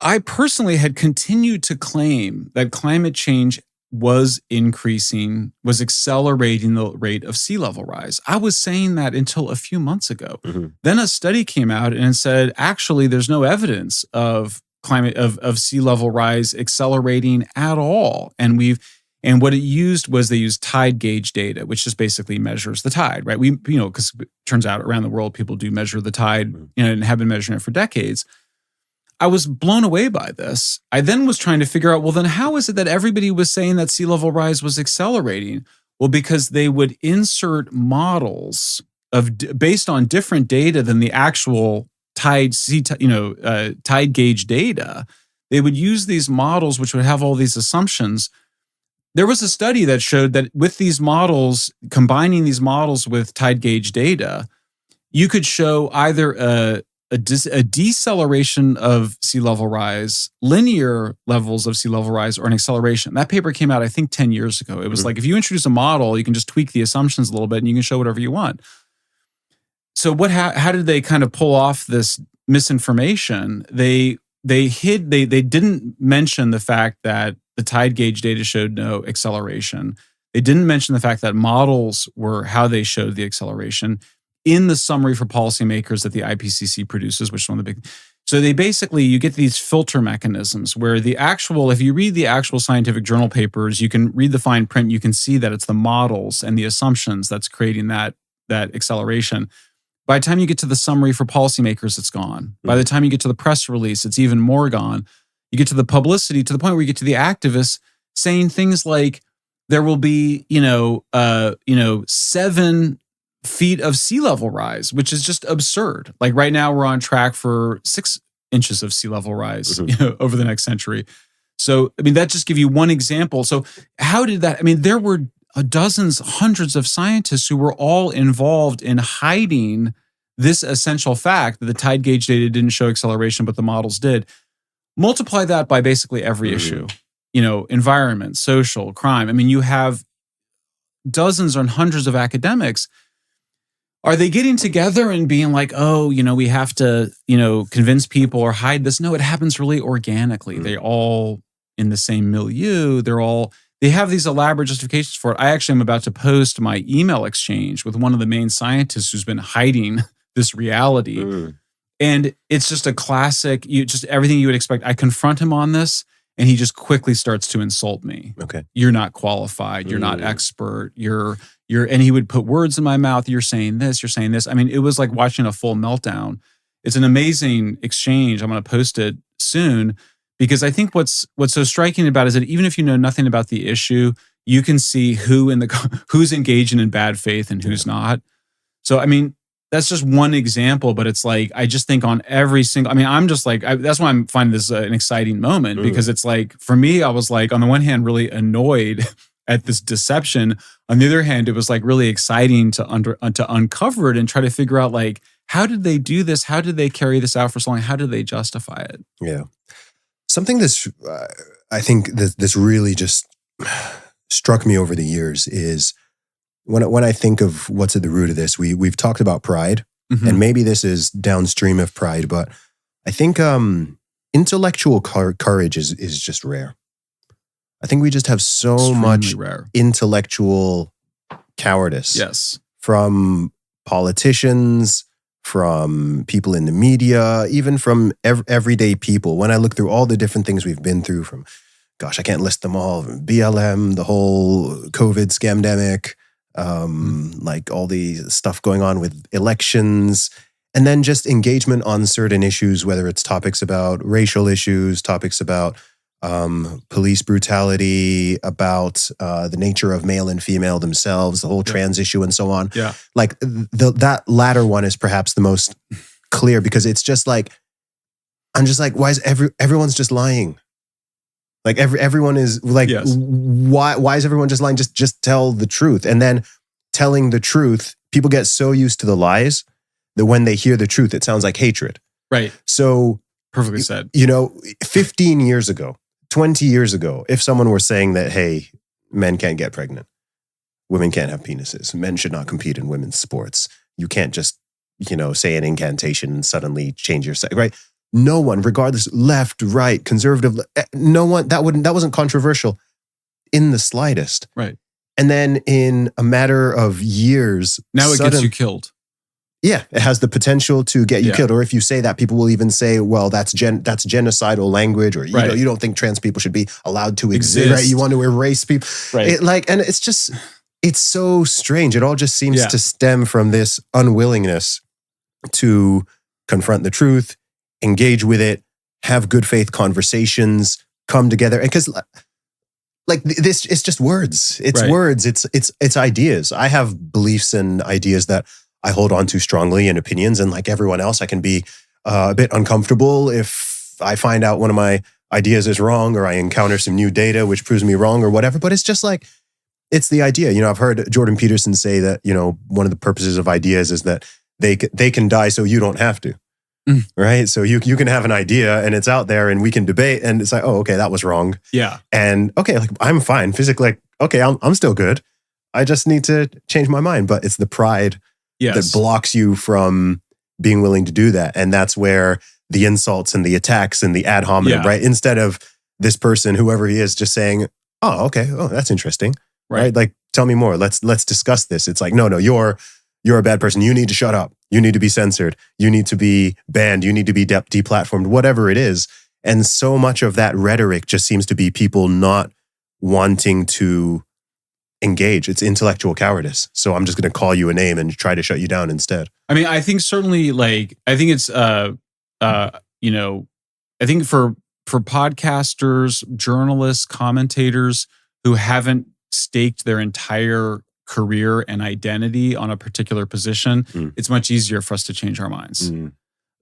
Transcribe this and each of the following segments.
I personally had continued to claim that climate change was accelerating the rate of sea level rise. I was saying that until a few months ago. Then a study came out and said, actually, there's no evidence of sea level rise accelerating at all. And what it used was they used tide gauge data, which just basically measures the tide, right? Because it turns out around the world, people do measure the tide, and have been measuring it for decades. I was blown away by this. I then was trying to figure out, well, then how is it that everybody was saying that sea level rise was accelerating? Well, because they would insert models based on different data than the actual tide gauge data. They would use these models, which would have all these assumptions. There was a study that showed that with these models, combining these models with tide gauge data, you could show either a deceleration of sea level rise, linear levels of sea level rise, or an acceleration. That paper came out, I think, 10 years ago. It was like, if you introduce a model, you can just tweak the assumptions a little bit and you can show whatever you want. So how did they kind of pull off this misinformation? They didn't mention the fact that the tide gauge data showed no acceleration. They didn't mention the fact that models were how they showed the acceleration in the summary for policymakers that the IPCC produces, which is one of the big. So you get these filter mechanisms where if you read the actual scientific journal papers, you can read the fine print, you can see that it's the models and the assumptions that's creating that acceleration. By the time you get to the summary for policymakers, it's gone. By the time you get to the press release, it's even more gone. You get to the publicity, to the point where you get to the activists saying things like there will be, 7 feet of sea level rise, which is just absurd. Like right now, we're on track for 6 inches of sea level rise over the next century. So, that just gives you one example. So how did that, there were dozens, hundreds of scientists who were all involved in hiding this essential fact that the tide gauge data didn't show acceleration, but the models did. Multiply that by basically every issue, environment, social, crime. You have dozens and hundreds of academics. Are they getting together and being like, we have to, convince people or hide this? No, it happens really organically. They all in the same milieu. They have these elaborate justifications for it. I actually am about to post my email exchange with one of the main scientists who's been hiding this reality. And it's just a classic, everything you would expect. I confront him on this and he just quickly starts to insult me. Okay. You're not qualified. You're not expert. And he would put words in my mouth. You're saying this, you're saying this. It was like watching a full meltdown. It's an amazing exchange. I'm going to post it soon because I think what's so striking about it is that even if you know nothing about the issue, you can see who's engaging in bad faith and who's not. So, that's just one example, but it's like, I just think on every single, I'm just like, that's why I'm finding this an exciting moment because it's like, for me, I was like, on the one hand, really annoyed at this deception. On the other hand, it was like really exciting to uncover it and try to figure out like, how did they do this? How did they carry this out for so long? How did they justify it? Yeah. Something that's, I think this really just struck me over the years is when I think of what's at the root of this, we've talked about pride, and maybe this is downstream of pride, but I think intellectual courage is just rare. I think we just have so Extremely much rare. Intellectual cowardice. Yes. From politicians, from people in the media, even from everyday people. When I look through all the different things we've been through from, gosh, I can't list them all, BLM, the whole COVID scamdemic, like all the stuff going on with elections, and then just engagement on certain issues, whether it's topics about racial issues, topics about police brutality, about the nature of male and female themselves, the whole trans issue and so on. Yeah. Like that latter one is perhaps the most clear because it's just like, I'm just like, why is everyone's just lying? Like everyone is like, why is everyone just lying? Just tell the truth. And then telling the truth, people get so used to the lies that when they hear the truth, it sounds like hatred. Right. So perfectly said. 15 years ago, 20 years ago, if someone were saying that, hey, men can't get pregnant, women can't have penises, men should not compete in women's sports, you can't just, say an incantation and suddenly change your sex, right? no one, regardless, left, right, conservative, no one, that wasn't controversial in the slightest. Right. And then in a matter of years, now it gets you killed. Yeah, it has the potential to get you killed. Or if you say that, people will even say, well, that's genocidal language, or you don't think trans people should be allowed to exist. Right? You want to erase people. Right. And it's just, it's so strange. It all just seems to stem from this unwillingness to confront the truth, engage with it, have good faith conversations, come together. And because like this, it's just words. It's words. It's ideas. I have beliefs and ideas that I hold on to strongly, and opinions. And like everyone else, I can be a bit uncomfortable if I find out one of my ideas is wrong, or I encounter some new data which proves me wrong or whatever. But it's just like, it's the idea. You know, I've heard Jordan Peterson say that, you know, one of the purposes of ideas is that they can die so you don't have to. Right? So you can have an idea and it's out there and we can debate, and it's like, oh, okay, that was wrong. Yeah. And okay, like I'm fine physically. Like, okay, I'm still good. I just need to change my mind. But it's the pride that blocks you from being willing to do that. And that's where the insults and the attacks and the ad hominem, right? Instead of this person, whoever he is, just saying, oh, okay, oh, that's interesting. Right? Like, tell me more. Let's discuss this. It's like, no, you're a bad person. You need to shut up. You need to be censored. You need to be banned. You need to be deplatformed, whatever it is. And so much of that rhetoric just seems to be people not wanting to engage. It's intellectual cowardice. So I'm just going to call you a name and try to shut you down instead. I mean, I think certainly, like, I think it's, you know, I think for podcasters, journalists, commentators who haven't staked their entire career and identity on a particular position, it's much easier for us to change our minds.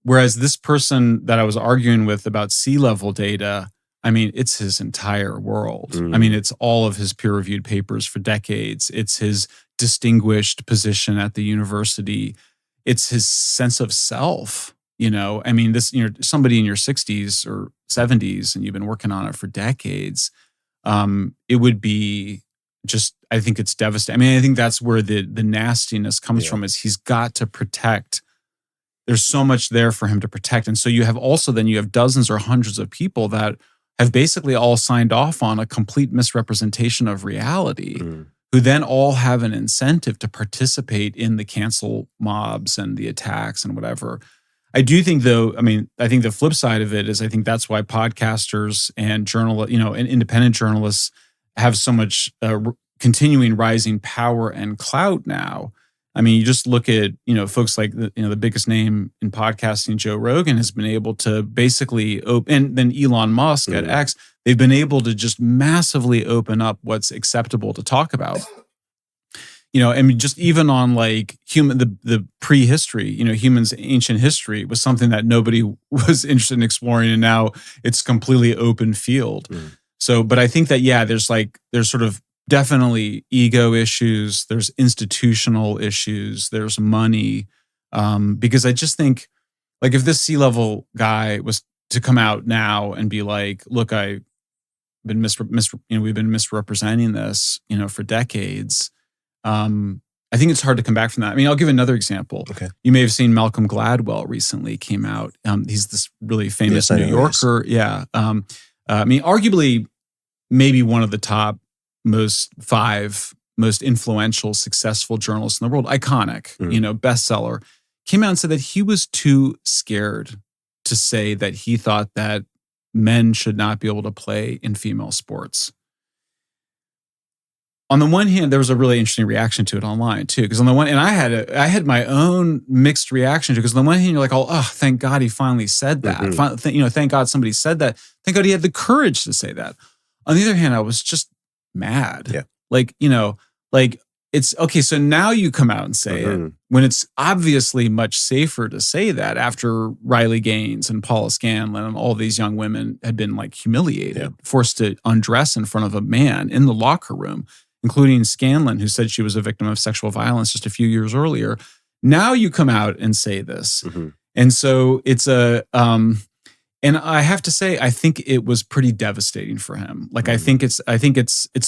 Whereas this person that I was arguing with about sea level data, I mean, it's his entire world. I mean, it's all of his peer-reviewed papers for decades. It's his distinguished position at the university. It's his sense of self. You know, I mean, this, you know, somebody in your 60s or 70s and you've been working on it for decades, it would be just, I think it's devastating. I mean, I think that's where the nastiness comes from, is he's got to protect. There's so much there for him to protect. And so you have dozens or hundreds of people that have basically all signed off on a complete misrepresentation of reality, who then all have an incentive to participate in the cancel mobs and the attacks and whatever. I do think, though, I mean, I think the flip side of it is, I think that's why podcasters and and independent journalists have so much continuing rising power and clout now. I mean, you just look at, folks like the biggest name in podcasting, Joe Rogan, has been able to basically open, and then Elon Musk at X, they've been able to just massively open up what's acceptable to talk about. I mean, just even on like the prehistory, humans' ancient history was something that nobody was interested in exploring, and now it's completely open field. So, but I think that, there's sort of definitely ego issues, there's institutional issues, there's money, because I just think, like, if this C-level guy was to come out now and be like, look, I've been we've been misrepresenting this, for decades. I think it's hard to come back from that. I mean, I'll give another example. Okay. You may have seen Malcolm Gladwell recently came out. He's this really famous New Yorker. Yeah. I mean, arguably maybe one of the top five most influential, successful journalists in the world, iconic, bestseller, came out and said that he was too scared to say that he thought that men should not be able to play in female sports. On the one hand, there was a really interesting reaction to it online too, because on the one, and I had my own mixed reaction to it, because on the one hand, you're like, oh, thank God he finally said that. Thank God somebody said that. Thank God he had the courage to say that. On the other hand, I was just mad. Yeah. Like, it's okay. So now you come out and say it when it's obviously much safer to say that after Riley Gaines and Paula Scanlon and all these young women had been like humiliated, forced to undress in front of a man in the locker room, including Scanlon, who said she was a victim of sexual violence just a few years earlier. Now you come out and say this. And so it's and I have to say, I think it was pretty devastating for him. Like, I think it's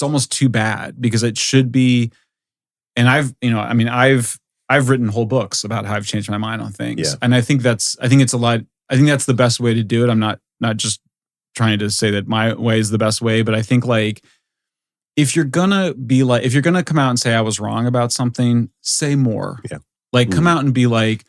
almost too bad, because it should be, and I've written whole books about how I've changed my mind on things. And I think it's a lot. I think that's the best way to do it. I'm not just trying to say that my way is the best way, but I think like if you're gonna come out and say I was wrong about something, say more. Yeah. Like come out and be like,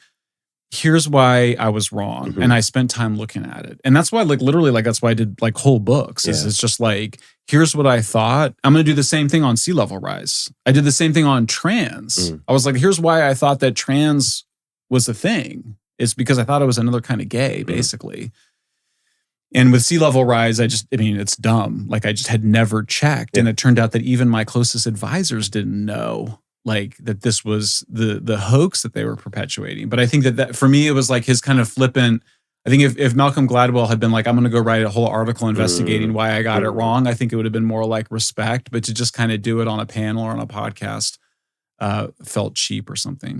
here's why I was wrong. And I spent time looking at it. And that's why like literally like that's why I did like whole books. It's just like, here's what I thought. I'm gonna do the same thing on sea level rise. I did the same thing on trans. I was like, here's why I thought that trans was a thing. It's because I thought it was another kind of gay, basically. And with sea level rise, it's dumb. Like I just had never checked. And it turned out that even my closest advisors didn't know like that this was the hoax that they were perpetuating. But I think that for me, it was like his kind of flippant. I think if Malcolm Gladwell had been like, I'm going to go write a whole article investigating why I got it wrong, I think it would have been more like respect. But to just kind of do it on a panel or on a podcast felt cheap or something.